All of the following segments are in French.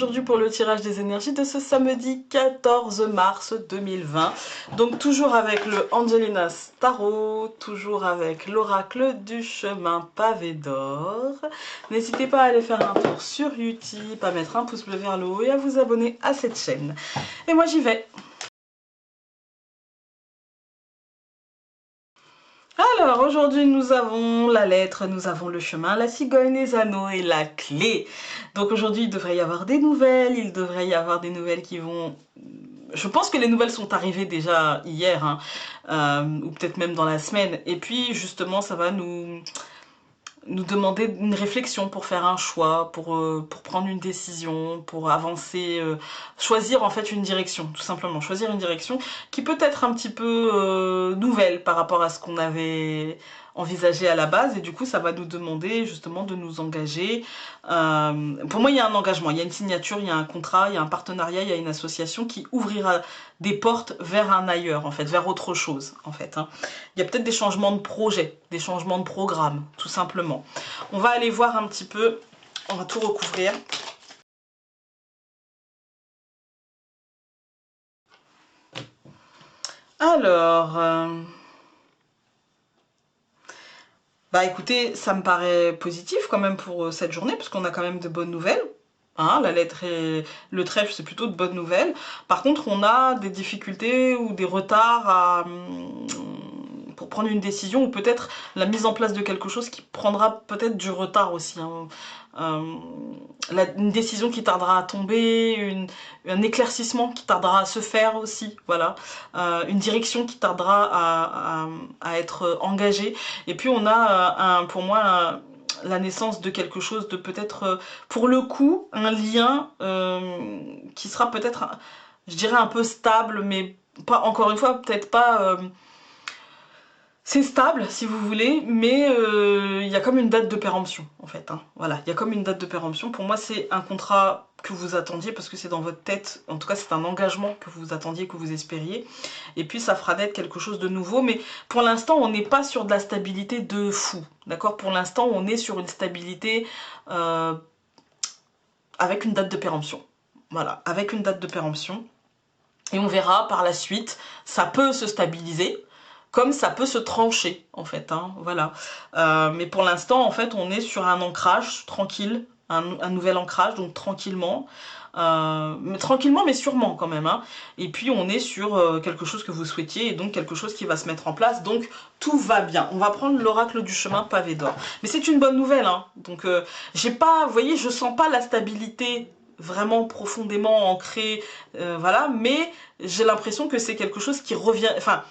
aujourd'hui pour le tirage des énergies de ce samedi 14 mars 2020. Donc toujours avec le Angelina's Tarot, toujours avec l'oracle du chemin pavé d'or. N'hésitez pas à aller faire un tour sur Utip, à mettre un pouce bleu vers le haut et à vous abonner à cette chaîne. Et moi j'y vais. Alors aujourd'hui nous avons la lettre, nous avons le chemin, la cigogne, les anneaux et la clé. Donc aujourd'hui il devrait y avoir des nouvelles, il devrait y avoir des nouvelles qui vont... Je pense que les nouvelles sont arrivées déjà hier, hein, ou peut-être même dans la semaine. Et puis justement ça va nous demander une réflexion pour faire un choix, pour prendre une décision, pour avancer, choisir en fait une direction, tout simplement. Choisir une direction qui peut être un petit peu nouvelle par rapport à ce qu'on avait envisagé à la base, et du coup ça va nous demander justement de nous engager. Pour moi il y a un engagement, il y a une signature, il y a un contrat, il y a un partenariat, il y a une association qui ouvrira des portes vers un ailleurs, en fait, vers autre chose, en fait, hein. Il y a peut-être des changements de projet, des changements de programme, tout simplement. On va aller voir un petit peu, on va tout recouvrir. Alors, bah écoutez, ça me paraît positif quand même pour cette journée, parce qu'on a quand même de bonnes nouvelles. Hein, la lettre et le trèfle, c'est plutôt de bonnes nouvelles. Par contre, on a des difficultés ou des retards pour prendre une décision, ou peut-être la mise en place de quelque chose qui prendra peut-être du retard aussi, hein. Une décision qui tardera à tomber, un éclaircissement qui tardera à se faire aussi, voilà. Une direction qui tardera à être engagée. Et puis on a pour moi la naissance de quelque chose de peut-être, pour le coup, un lien qui sera peut-être, je dirais, un peu stable, mais pas, encore une fois, peut-être pas... c'est stable, si vous voulez, mais il y a comme une date de péremption, en fait, hein. Voilà, il y a comme une date de péremption. Pour moi, c'est un contrat que vous attendiez, parce que c'est dans votre tête. En tout cas, c'est un engagement que vous attendiez, que vous espériez. Et puis, ça fera naître quelque chose de nouveau. Mais pour l'instant, on n'est pas sur de la stabilité de fou, d'accord? Pour l'instant, on est sur une stabilité avec une date de péremption. Voilà, avec une date de péremption. Et on verra par la suite, ça peut se stabiliser, comme ça peut se trancher, en fait, hein, voilà. Mais pour l'instant, en fait, on est sur un ancrage tranquille, un nouvel ancrage, donc tranquillement. Tranquillement, mais sûrement quand même, hein. Et puis, on est sur quelque chose que vous souhaitiez, et donc quelque chose qui va se mettre en place, donc tout va bien. On va prendre l'oracle du chemin pavé d'or. Mais c'est une bonne nouvelle, hein. Donc, j'ai pas, vous voyez, je sens pas la stabilité vraiment profondément ancrée, voilà, mais j'ai l'impression que c'est quelque chose qui revient, enfin,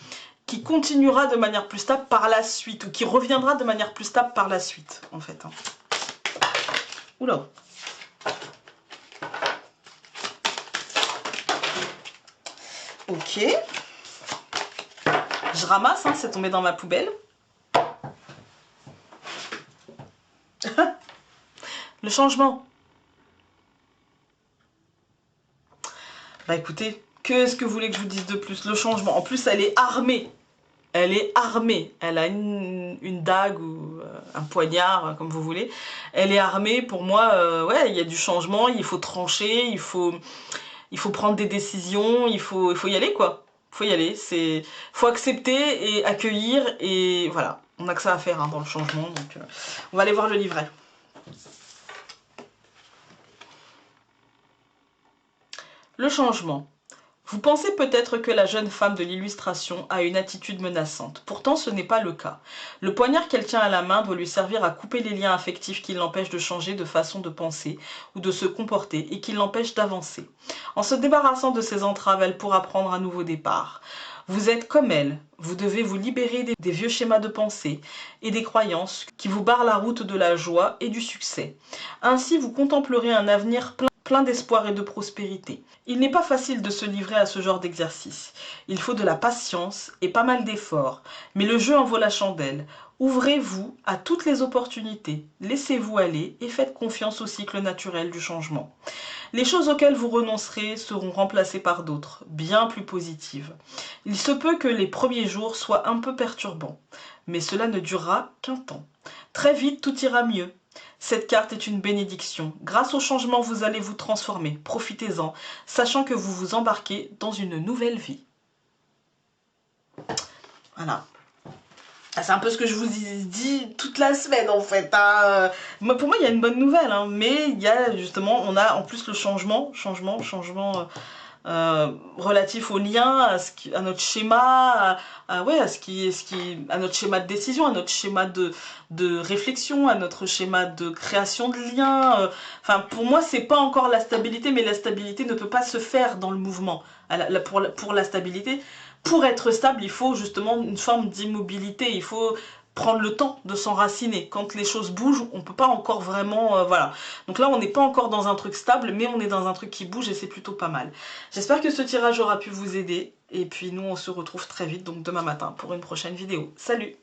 qui continuera de manière plus stable par la suite, ou qui reviendra de manière plus stable par la suite, en fait, hein. Oula. Ok. Je ramasse, hein, c'est tombé dans ma poubelle. Le changement. Bah écoutez, qu'est-ce que vous voulez que je vous dise de plus? Le changement. En plus, elle est armée. Elle est armée. Elle a une dague ou un poignard, comme vous voulez. Elle est armée. Pour moi, ouais, il y a du changement. Il faut trancher. Il faut prendre des décisions. Il faut y aller, quoi. Il faut y aller. Faut accepter et accueillir. Et voilà. On n'a que ça à faire, hein, dans le changement. Donc, on va aller voir le livret. Le changement. Vous pensez peut-être que la jeune femme de l'illustration a une attitude menaçante. Pourtant, ce n'est pas le cas. Le poignard qu'elle tient à la main doit lui servir à couper les liens affectifs qui l'empêchent de changer de façon de penser ou de se comporter et qui l'empêchent d'avancer. En se débarrassant de ses entraves, elle pourra prendre un nouveau départ. Vous êtes comme elle, vous devez vous libérer des vieux schémas de pensée et des croyances qui vous barrent la route de la joie et du succès. Ainsi, vous contemplerez un avenir plein d'espoir et de prospérité. Il n'est pas facile de se livrer à ce genre d'exercice. Il faut de la patience et pas mal d'efforts, mais le jeu en vaut la chandelle. Ouvrez-vous à toutes les opportunités, laissez-vous aller et faites confiance au cycle naturel du changement. Les choses auxquelles vous renoncerez seront remplacées par d'autres, bien plus positives. Il se peut que les premiers jours soient un peu perturbants, mais cela ne durera qu'un temps. Très vite, tout ira mieux. Cette carte est une bénédiction. Grâce au changement, vous allez vous transformer. Profitez-en, sachant que vous vous embarquez dans une nouvelle vie. Voilà. C'est un peu ce que je vous ai dit toute la semaine en fait. Hein. Pour moi, il y a une bonne nouvelle, hein, mais il y a justement, on a en plus le changement relatif au lien, à notre schéma, ouais, à notre schéma de décision, à notre schéma de réflexion, à notre schéma de création de liens. Enfin, pour moi, c'est pas encore la stabilité, mais la stabilité ne peut pas se faire dans le mouvement. Pour la stabilité, pour être stable, il faut justement une forme d'immobilité, il faut prendre le temps de s'enraciner. Quand les choses bougent, on peut pas encore vraiment... voilà. Donc là, on n'est pas encore dans un truc stable, mais on est dans un truc qui bouge et c'est plutôt pas mal. J'espère que ce tirage aura pu vous aider. Et puis nous, on se retrouve très vite, donc demain matin, pour une prochaine vidéo. Salut!